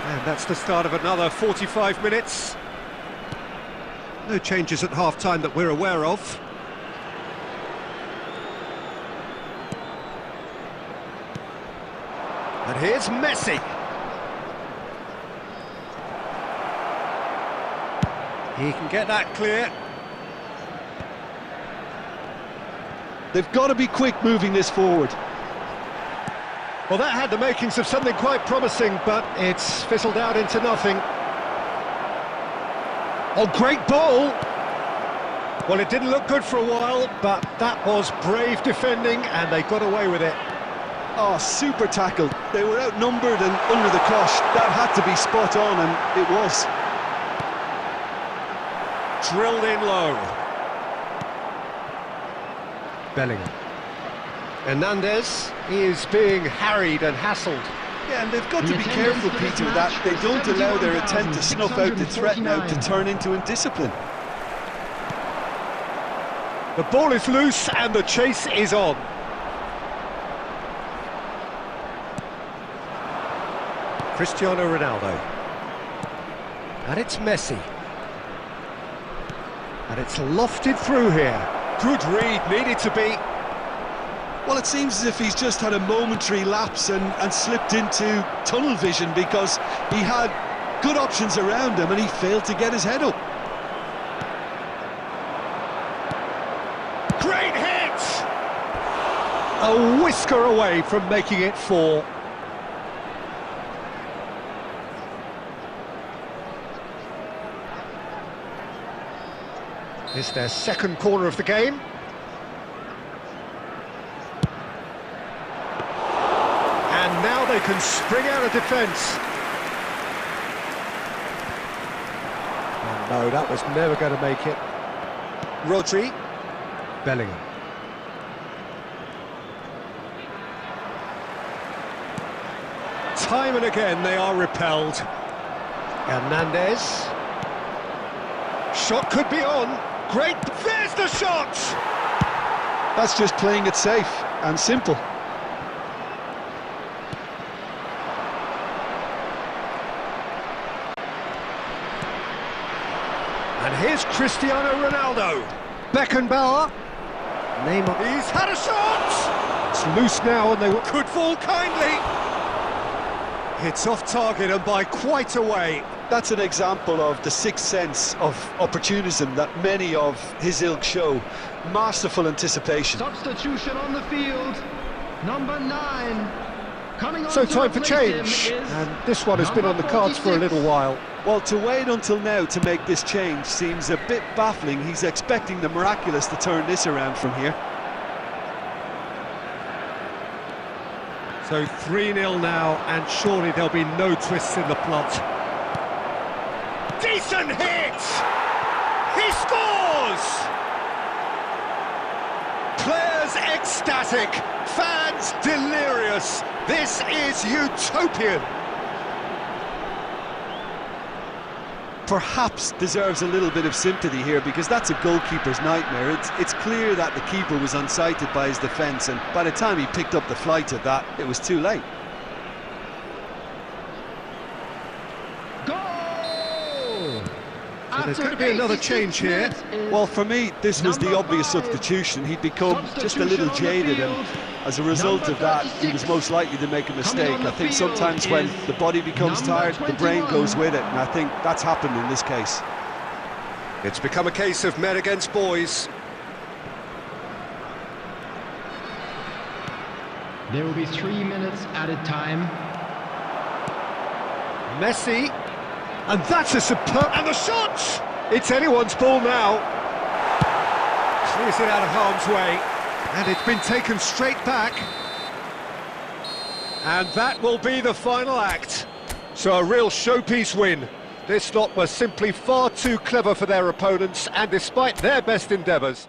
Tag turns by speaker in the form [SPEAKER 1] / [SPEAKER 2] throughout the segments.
[SPEAKER 1] And that's the start of another 45 minutes. No changes at half-time that we're aware of. And here's Messi. He can get that clear.
[SPEAKER 2] They've got to be quick moving this forward.
[SPEAKER 1] Well, that had the makings of something quite promising, but it's fizzled out into nothing. Oh, great ball! Well, it didn't look good for a while, but that was brave defending, and they got away with it.
[SPEAKER 2] Oh, super tackle. They were outnumbered and under the cosh. That had to be spot on, and it was.
[SPEAKER 1] Drilled in low. Bellingham. Hernandez is being harried and hassled.
[SPEAKER 2] Yeah, and they've got to be careful, Peter, that they don't allow their attempt to snuff out the threat now to turn into indiscipline.
[SPEAKER 1] The ball is loose and the chase is on. Cristiano Ronaldo. And it's Messi. And it's lofted through here. Good read, needed to be.
[SPEAKER 2] Well, it seems as if he's just had a momentary lapse and slipped into tunnel vision, because he had good options around him and he failed to get his head up.
[SPEAKER 1] Great hit! A whisker away from making it 4. It's their second corner of the game. And now they can spring out of defence. Oh no, that was never going to make it. Rodri. Bellingham. Time and again they are repelled. Hernandez. Shot could be on. Great, there's the shot!
[SPEAKER 2] That's just playing it safe and simple.
[SPEAKER 1] And here's Cristiano Ronaldo. Beckenbauer. Neymar. He's had a shot! It's loose now and they could fall kindly. It's off target and by quite a way.
[SPEAKER 2] That's an example of the sixth sense of opportunism that many of his ilk show. Masterful anticipation.
[SPEAKER 3] Substitution on the field, number 9. Coming on
[SPEAKER 1] so time for change, and this one has been on the cards for a little while.
[SPEAKER 2] Well, to wait until now to make this change seems a bit baffling. He's expecting the miraculous to turn this around from here.
[SPEAKER 1] So 3-0 now, and surely there'll be no twists in the plot. Decent hit! He scores! Players ecstatic, fans delirious. This is utopian.
[SPEAKER 2] Perhaps deserves a little bit of sympathy here, because that's a goalkeeper's nightmare. It's clear that the keeper was unsighted by his defence, and by the time he picked up the flight of that, it was too late.
[SPEAKER 1] So there's going to be another change here.
[SPEAKER 2] Well, for me, this was the obvious substitution. He'd become just a little jaded, and as a result of that, he was most likely to make a mistake. I think sometimes when the body becomes tired, the brain goes with it, and I think that's happened in this case.
[SPEAKER 1] It's become a case of men against boys.
[SPEAKER 3] There will be 3 minutes added time.
[SPEAKER 1] Messi. And that's a superb... And the shot! It's anyone's ball now. Clears it out of harm's way. And it's been taken straight back. And that will be the final act. So a real showpiece win. This lot was simply far too clever for their opponents, and despite their best endeavours,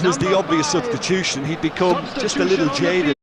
[SPEAKER 2] was the obvious substitution. He'd become just a little jaded.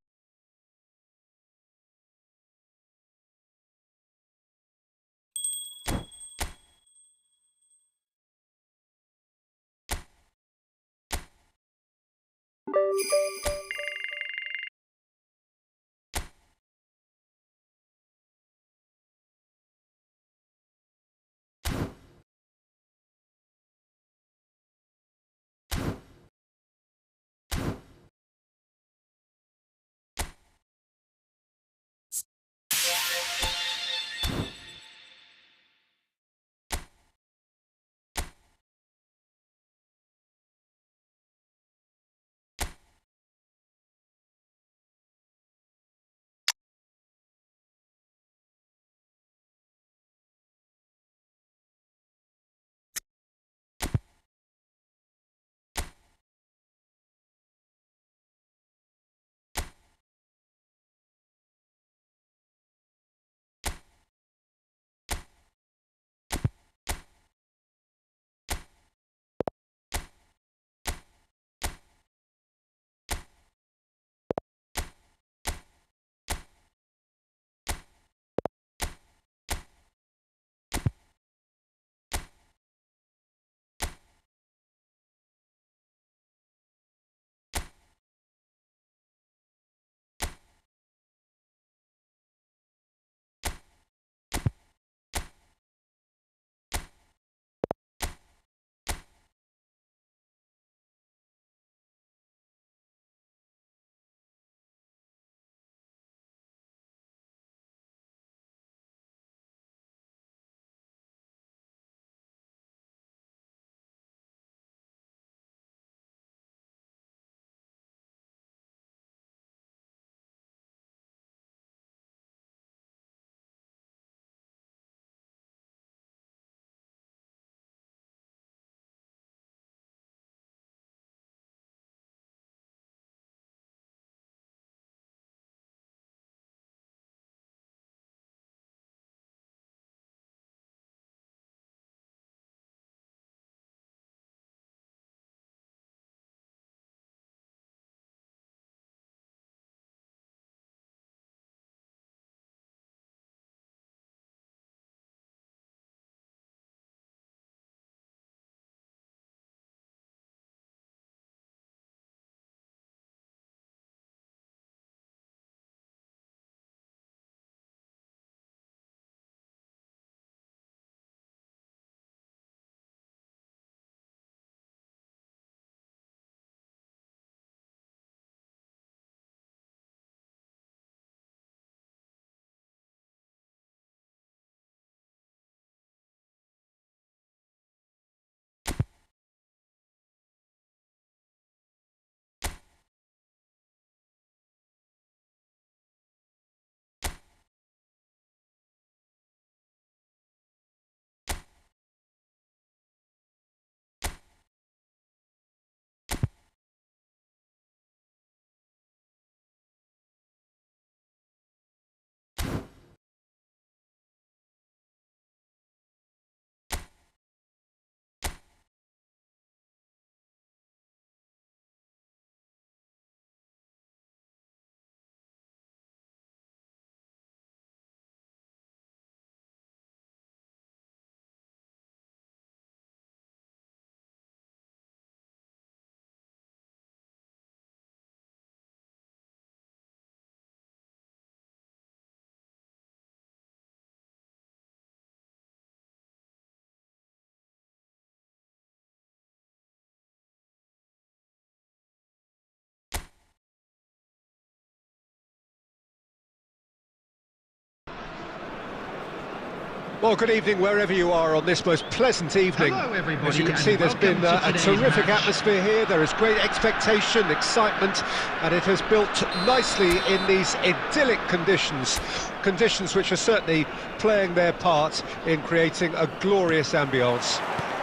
[SPEAKER 1] Well, good evening wherever you are on this most pleasant evening.
[SPEAKER 3] Hello, everybody,
[SPEAKER 1] as you can
[SPEAKER 3] and
[SPEAKER 1] see, there's been
[SPEAKER 3] welcome to
[SPEAKER 1] a
[SPEAKER 3] today's
[SPEAKER 1] terrific
[SPEAKER 3] match.
[SPEAKER 1] atmosphere here. There is great expectation, excitement, and it has built nicely in these idyllic conditions. Conditions which are certainly playing their part in creating a glorious ambience.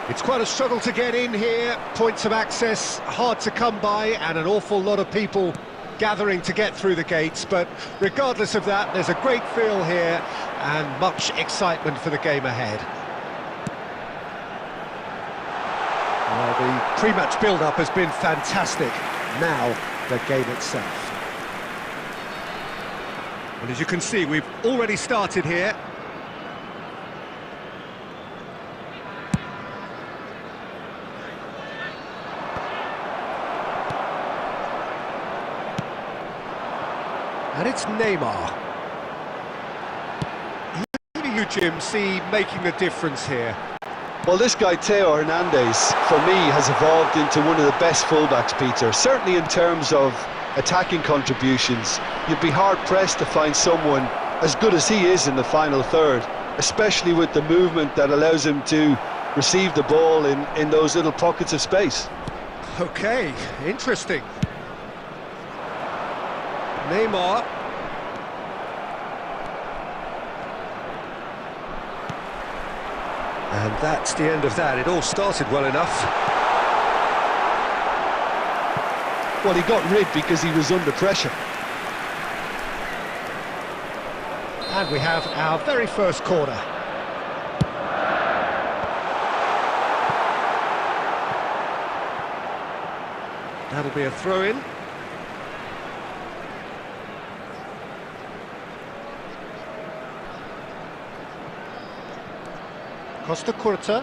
[SPEAKER 1] It's quite a struggle to get in here, points of access hard to come by, and an awful lot of people gathering to get through the gates, but regardless of that, there's a great feel here and much excitement for the game ahead. Well, The pre-match build-up has been fantastic. Now, the game itself. And as you can see, we've already started here. And it's Neymar. Who do you, Jim, see making the difference here?
[SPEAKER 2] Well, this guy, Theo Hernandez, for me, has evolved into one of the best fullbacks, Peter. Certainly in terms of attacking contributions, you'd be hard-pressed to find someone as good as he is in the final third, especially with the movement that allows him to receive the ball in those little pockets of space.
[SPEAKER 1] Okay, interesting. Neymar. And that's the end of that. It all started well enough.
[SPEAKER 2] Well, he got rid because he was under pressure.
[SPEAKER 1] And we have our very first corner. That'll be a throw-in. Costa Curta.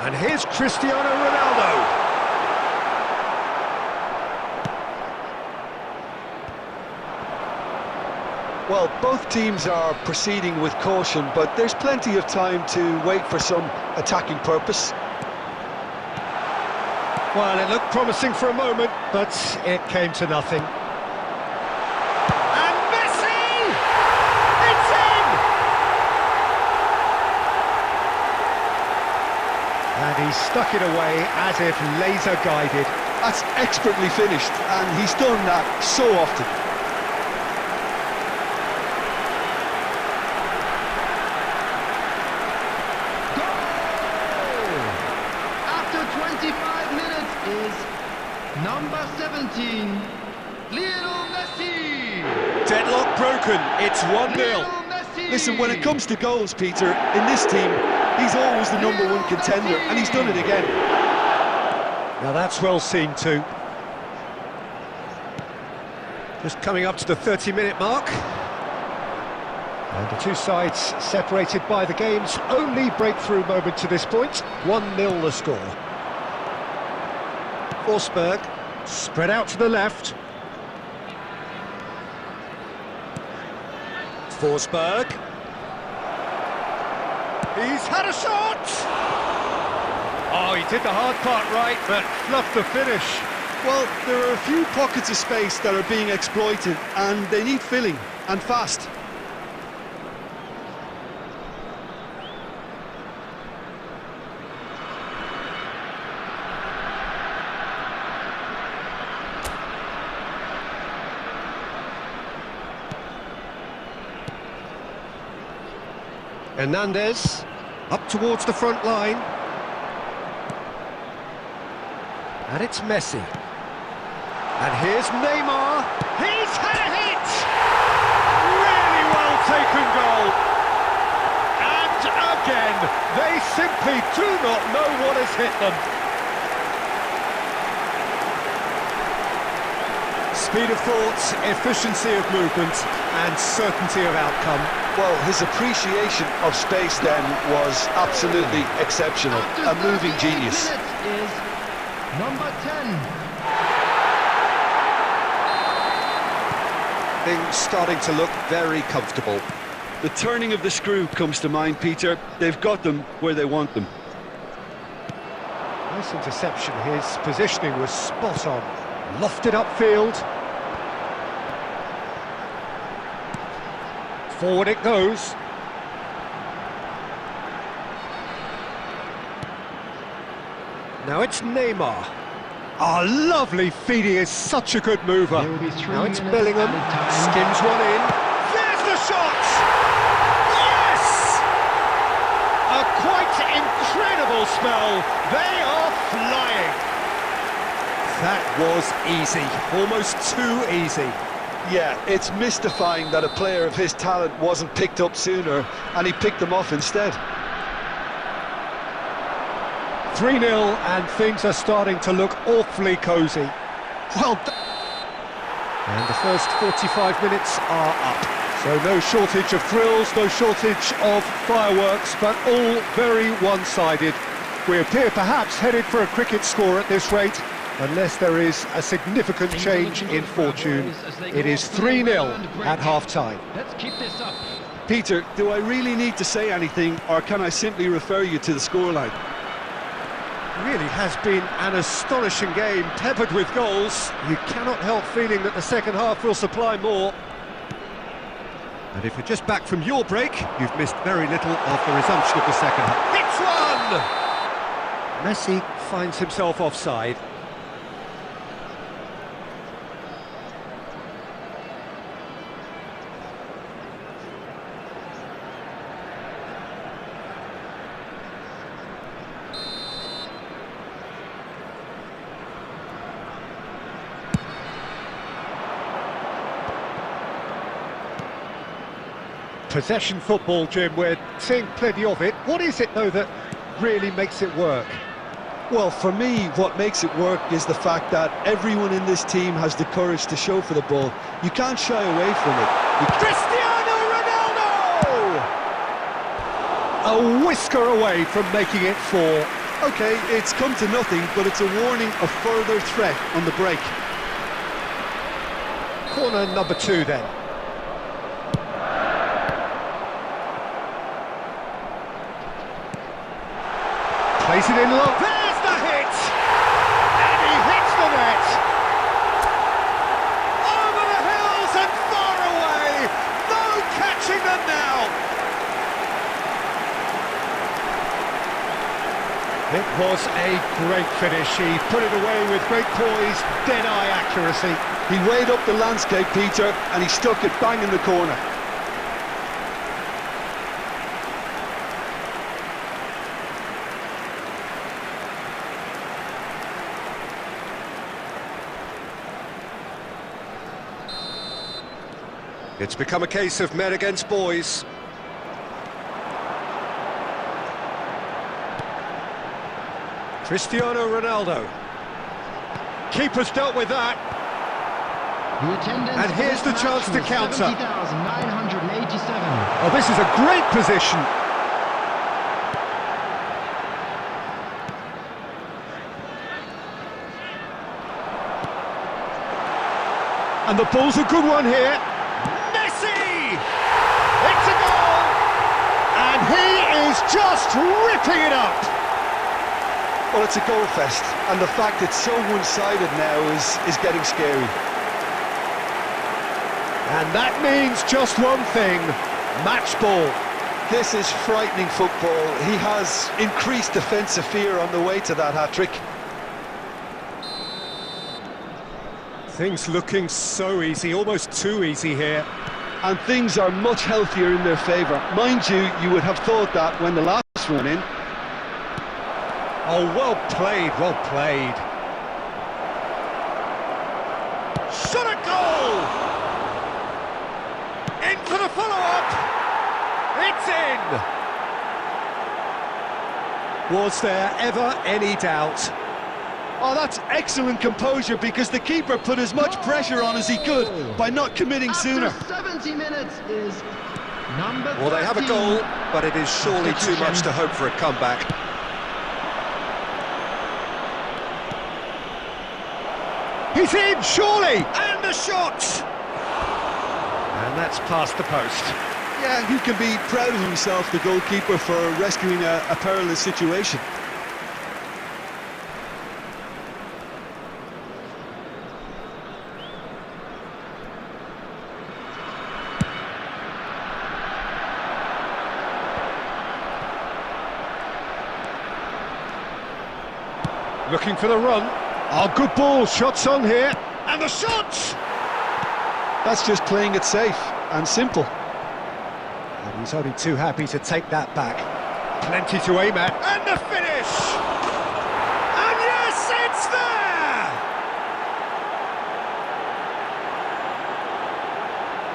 [SPEAKER 1] And here's Cristiano Ronaldo.
[SPEAKER 2] Well, both teams are proceeding with caution, but there's plenty of time to wait for some attacking purpose.
[SPEAKER 1] Well, it looked promising for a moment, but it came to nothing. And Messi! It's in! And he stuck it away as if laser-guided.
[SPEAKER 2] That's expertly finished, and he's done that so often.
[SPEAKER 3] Number 17, Lionel Messi!
[SPEAKER 1] Deadlock broken, it's 1-0.
[SPEAKER 2] Listen, when it comes to goals, Peter, in this team, he's always the #1 contender, and he's done it again.
[SPEAKER 1] Now that's well seen too. Just coming up to the 30-minute mark. And the two sides separated by the game's only breakthrough moment to this point. 1-0 the score. Forsberg, spread out to the left. Forsberg. He's had a shot! Oh, he did the hard part right, but fluffed the finish.
[SPEAKER 2] Well, there are a few pockets of space that are being exploited, and they need filling, and fast.
[SPEAKER 1] Hernandez, up towards the front line. And it's Messi. And here's Neymar. He's had a hit! Really well taken goal. And again, they simply do not know what has hit them. Speed of thought, efficiency of movement, and certainty of outcome.
[SPEAKER 2] Well, his appreciation of space then was absolutely exceptional. A moving genius.
[SPEAKER 3] Is number 10.
[SPEAKER 1] Things starting to look very comfortable.
[SPEAKER 2] The turning of the screw comes to mind, Peter. They've got them where they want them.
[SPEAKER 1] Nice interception. His positioning was spot on. Lofted upfield. Forward it goes. Now it's Neymar. Oh, lovely feed. He is such a good mover. Now it's Bellingham. Skims one in. There's the shot! Yes! A quite incredible spell. They are flying. That was easy. Almost too easy.
[SPEAKER 2] Yeah, it's mystifying that a player of his talent wasn't picked up sooner, and he picked them off instead.
[SPEAKER 1] 3-0 and things are starting to look awfully cosy. Well done. And the first 45 minutes are up. So no shortage of thrills, no shortage of fireworks, but all very one-sided. We appear perhaps headed for a cricket score at this rate, unless there is a significant change in fortune. It is 3-0 at half-time.
[SPEAKER 3] Let's keep this up.
[SPEAKER 2] Peter, do I really need to say anything, or can I simply refer you to the scoreline?
[SPEAKER 1] Really has been an astonishing game, peppered with goals. You cannot help feeling that the second half will supply more. And if you're just back from your break, you've missed very little of the resumption of the second half. Hits one! Messi finds himself offside. Possession football, Jim, we're seeing plenty of it. What is it, though, that really makes it work?
[SPEAKER 2] Well, for me, what makes it work is the fact that everyone in this team has the courage to show for the ball. You can't shy away from it.
[SPEAKER 1] Cristiano Ronaldo! A whisker away from making it 4.
[SPEAKER 2] Okay, it's come to nothing, but it's a warning of further threat on the break.
[SPEAKER 1] Corner number 2, then. Plays it in low. There's the hit! And he hits the net! Over the hills and far away! No catching them now! It was a great finish. He put it away with great poise, dead-eye accuracy.
[SPEAKER 2] He weighed up the landscape, Peter, and he stuck it bang in the corner.
[SPEAKER 1] It's become a case of men against boys. Cristiano Ronaldo. Keeper's dealt with that.
[SPEAKER 3] And
[SPEAKER 1] here's the chance to counter.
[SPEAKER 3] 70,987.
[SPEAKER 1] Oh, this is a great position. And the ball's a good one here. Messi! It's a goal! And he is just ripping it up.
[SPEAKER 2] Well, it's a goal fest, and the fact it's so one-sided now is getting scary.
[SPEAKER 1] And that means just one thing, match ball.
[SPEAKER 2] This is frightening football. He has increased defensive fear on the way to that hat-trick.
[SPEAKER 1] Things looking so easy, almost too easy here.
[SPEAKER 2] And things are much healthier in their favour. Mind you, you would have thought that when the last one in.
[SPEAKER 1] Oh, well played, well played. Shot a goal! In for the follow-up! It's in! Was there ever any doubt?
[SPEAKER 2] Oh, that's excellent composure, because the keeper put as much pressure on as he could by not committing sooner.
[SPEAKER 3] After 70 minutes is number 13.
[SPEAKER 1] Well, they have a goal, but it is surely too much to hope for a comeback. He's in, surely! And a shot! And that's past the post.
[SPEAKER 2] Yeah, he can be proud of himself, the goalkeeper, for rescuing a perilous situation.
[SPEAKER 1] Looking for the run. Oh, good ball, shots on here. And the shot!
[SPEAKER 2] That's just playing it safe and simple.
[SPEAKER 1] And he's only too happy to take that back. Plenty to aim at. And the finish! And yes, it's there!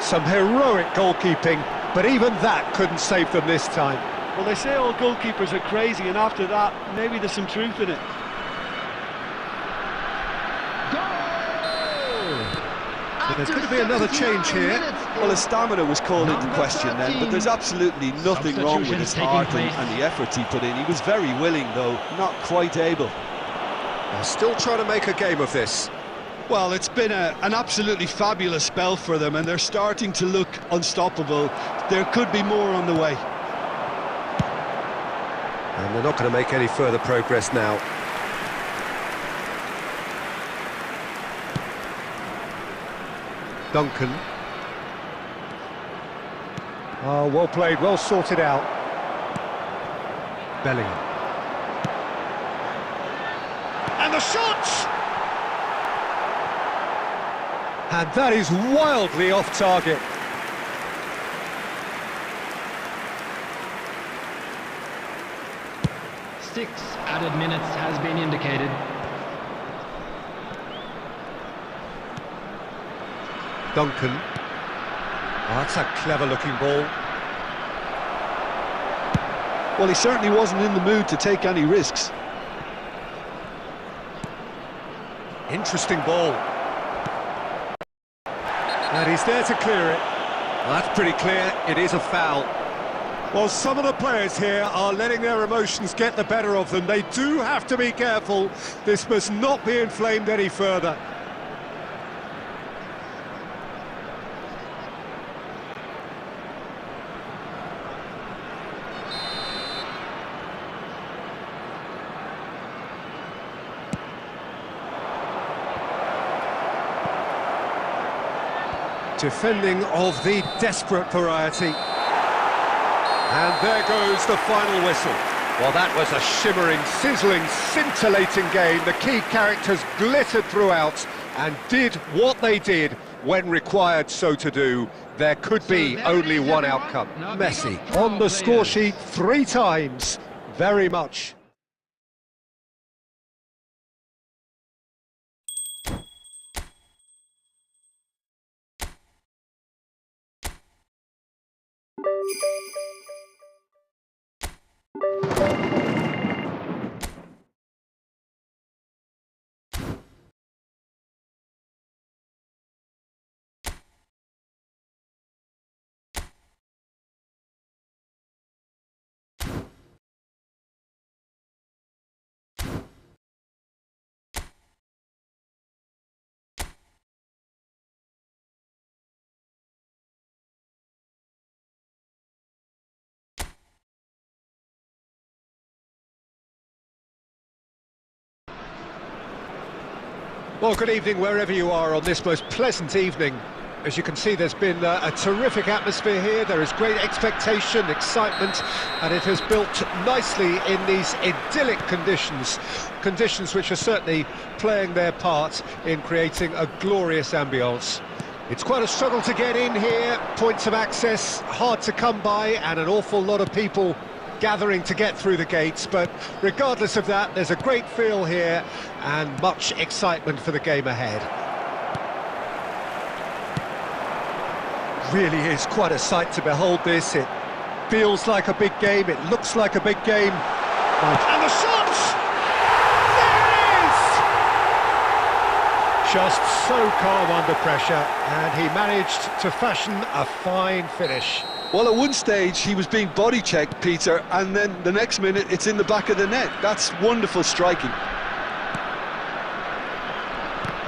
[SPEAKER 1] Some heroic goalkeeping, but even that couldn't save them this time.
[SPEAKER 2] Well, they say all goalkeepers are crazy, and after that, maybe there's some truth in it.
[SPEAKER 1] There's going to be another change here.
[SPEAKER 2] Well, his stamina was called into question then, but there's absolutely nothing wrong with his heart and the efforts he put in. He was very willing, though, not quite able.
[SPEAKER 1] They're still trying to make a game of this.
[SPEAKER 2] Well, it's been an absolutely fabulous spell for them, and they're starting to look unstoppable. There could be more on the way.
[SPEAKER 1] And they're not going to make any further progress now. Duncan. Oh, well played, well sorted out. Bellingham. And the shot! And that is wildly off target.
[SPEAKER 3] Six added minutes has been indicated.
[SPEAKER 1] Duncan. Oh, that's a clever-looking ball.
[SPEAKER 2] Well, he certainly wasn't in the mood to take any risks.
[SPEAKER 1] Interesting ball. And he's there to clear it. Well, that's pretty clear, it is a foul. Well, some of the players here are letting their emotions get the better of them. They do have to be careful. This must not be inflamed any further. Defending of the desperate variety. And there goes the final whistle. Well, that was a shimmering, sizzling, scintillating game. The key characters glittered throughout and did what they did when required so to do. There could be only one outcome. Messi on the score sheet 3 times. Very much. Well, good evening wherever you are on this most pleasant evening. As you can see, there's been a terrific atmosphere here. There is great expectation, excitement, and it has built nicely in these idyllic conditions. Conditions which are certainly playing their part in creating a glorious ambience. It's quite a struggle to get in here, points of access hard to come by, and an awful lot of people gathering to get through the gates, but regardless of that, there's a great feel here and much excitement for the game ahead. Really is quite a sight to behold this. It feels like a big game, it looks like a big game. And the shot! There it is! Just so calm under pressure, and he managed to fashion a fine finish.
[SPEAKER 2] Well, at one stage he was being body checked, Peter, and then the next minute it's in the back of the net. That's wonderful striking.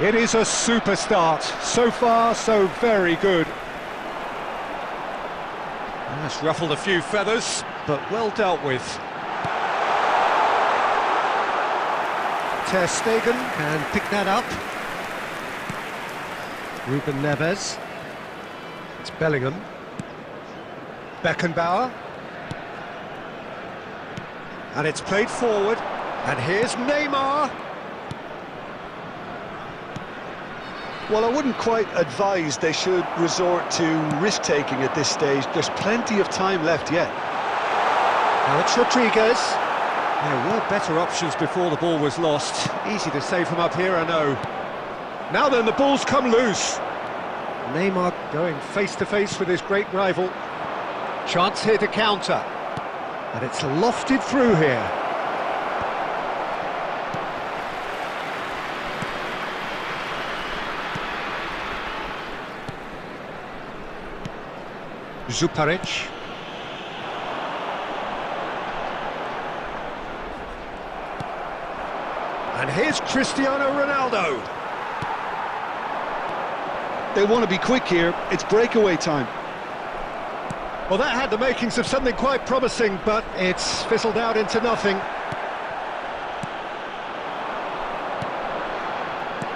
[SPEAKER 1] It is a super start. So far, so very good. That's ruffled a few feathers, but well dealt with. Ter Stegen can pick that up. Ruben Neves. It's Bellingham. Beckenbauer. And it's played forward. And here's Neymar.
[SPEAKER 2] Well, I wouldn't quite advise they should resort to risk-taking at this stage. There's plenty of time left yet.
[SPEAKER 1] Now it's Rodriguez. There were better options before the ball was lost. Easy to say from up here, I know. Now then, the ball's come loose. Neymar going face-to-face with his great rival. Chance here to counter. And it's lofted through here. Zuparic. And here's Cristiano Ronaldo.
[SPEAKER 2] They want to be quick here. It's breakaway time.
[SPEAKER 1] Well, that had the makings of something quite promising, but it's fizzled out into nothing.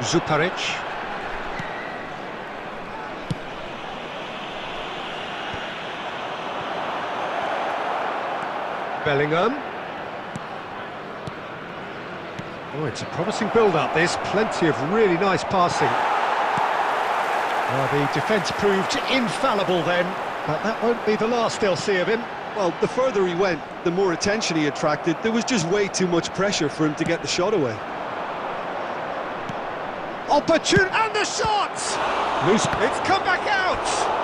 [SPEAKER 1] Zuparic. Bellingham. Oh, it's a promising build-up, this. Plenty of really nice passing. Well, the defence proved infallible then, but that won't be the last they'll see of him.
[SPEAKER 2] Well, the further he went, the more attention he attracted. There was just way too much pressure for him to get the shot away.
[SPEAKER 1] Opportune, and the shot! Loose, it's come back out!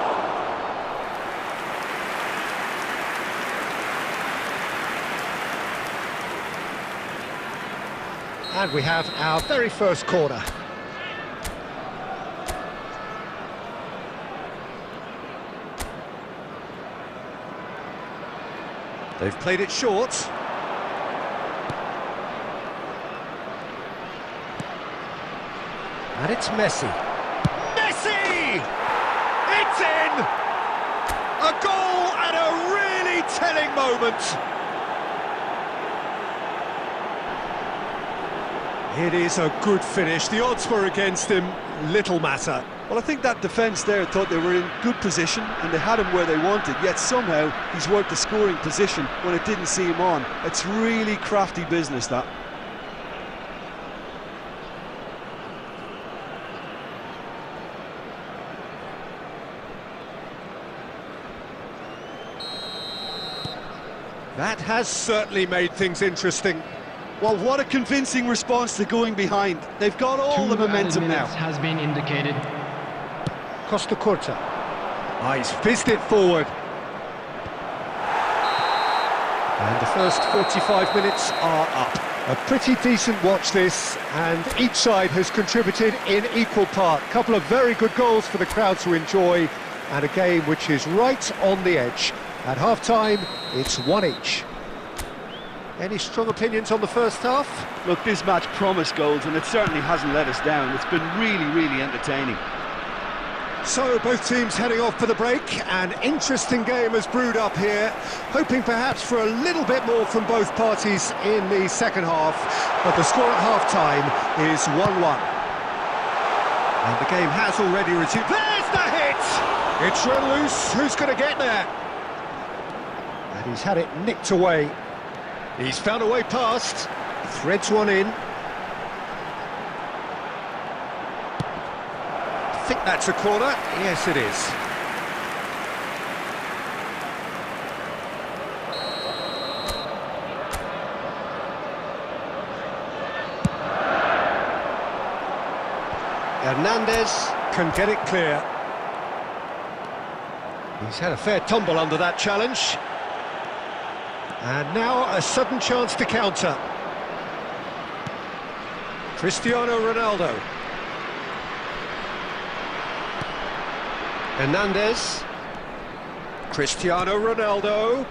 [SPEAKER 1] And we have our very first corner. They've played it short. And it's Messi. Messi! It's in! A goal at a really telling moment. It is a good finish. The odds were against him. Little matter.
[SPEAKER 2] Well, I think that defence there thought they were in good position and they had him where they wanted, yet somehow he's worked the scoring position when it didn't see him on. It's really crafty business, that.
[SPEAKER 1] That has certainly made things interesting.
[SPEAKER 2] Well, what a convincing response to going behind. They've got all the momentum now.
[SPEAKER 3] Has been indicated.
[SPEAKER 1] Costa Curta. He's fizzed it forward. And the first 45 minutes are up. A pretty decent watch this, and each side has contributed in equal part. A couple of very good goals for the crowd to enjoy, and a game which is right on the edge. At half-time, it's 1 each. Any strong opinions on the first half?
[SPEAKER 2] Look, this match promised goals, and it certainly hasn't let us down. It's been really, really entertaining.
[SPEAKER 1] So, both teams heading off for the break. An interesting game has brewed up here, hoping perhaps for a little bit more from both parties in the second half, but the score at half-time is 1-1. And the game has already resumed. There's the hit! It's run loose. Who's going to get there? And he's had it nicked away. He's found a way past, threads one in. I think that's a corner. Yes, it is. Hernandez can get it clear. He's had a fair tumble under that challenge. And now a sudden chance to counter. Cristiano Ronaldo. Hernandez. Cristiano Ronaldo.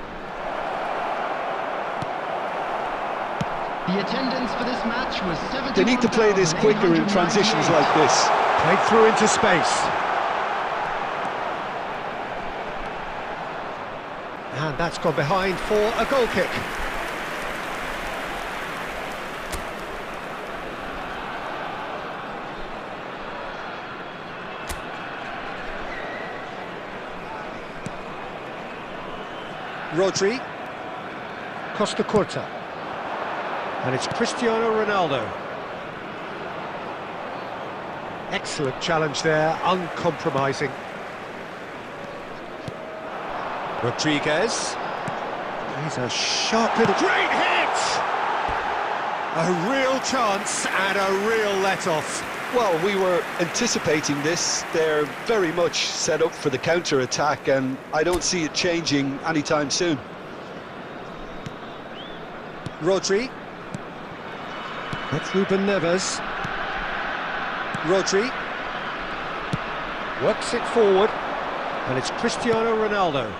[SPEAKER 3] The attendance for this match was 71,809.
[SPEAKER 2] They need to play this quicker in transitions like this.
[SPEAKER 1] Played through into space. And that's gone behind for a goal kick. Rodri. Costa Curta. And it's Cristiano Ronaldo. Excellent challenge there, uncompromising. Rodriguez. He's a sharp little... Great hit! A real chance and a real let-off.
[SPEAKER 2] Well, we were anticipating this. They're very much set up for the counter-attack, and I don't see it changing anytime soon.
[SPEAKER 1] Rodri. That's Ruben Neves. Rodri. Works it forward. And it's Cristiano Ronaldo.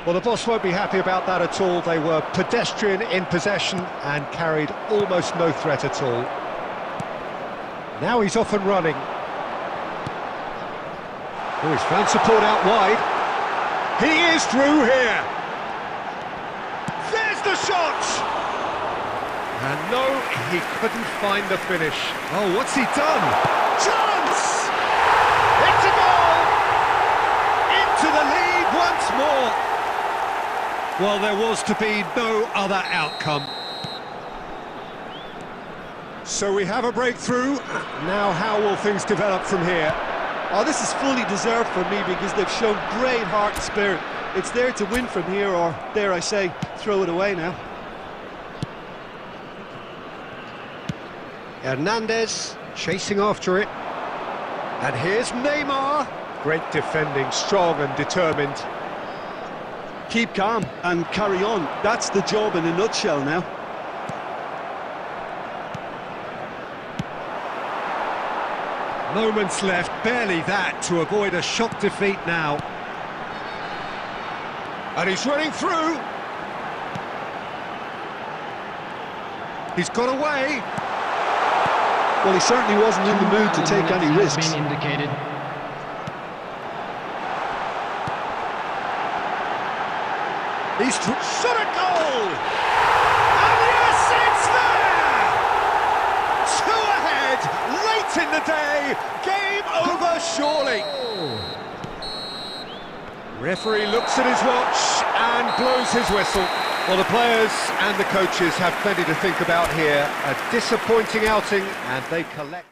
[SPEAKER 1] Well, the boss won't be happy about that at all. They were pedestrian in possession and carried almost no threat at all. Now he's off and running. Oh, he's found support out wide. He is through here. There's the shot! And no, he couldn't find the finish. Oh, what's he done? Chance! It's a goal! Into the lead once more. Well, there was to be no other outcome. So we have a breakthrough. Now how will things develop from here?
[SPEAKER 2] Oh, this is fully deserved for me because they've shown great heart and spirit. It's there to win from here, or dare I say, throw it away now.
[SPEAKER 1] Hernandez chasing after it. And here's Neymar. Great defending, strong and determined.
[SPEAKER 2] Keep calm and carry on. That's the job in a nutshell now.
[SPEAKER 1] Moments left, barely that, to avoid a shock defeat now. And he's running through. He's got away.
[SPEAKER 2] Well, he certainly wasn't in the mood to take any risks.
[SPEAKER 3] Indicated.
[SPEAKER 1] He's shot a goal! And yes, it's there! Two ahead, late in the day, game over surely. Referee looks at his watch and blows his whistle. Well, the players and the coaches have plenty to think about here. A disappointing outing, and they collect.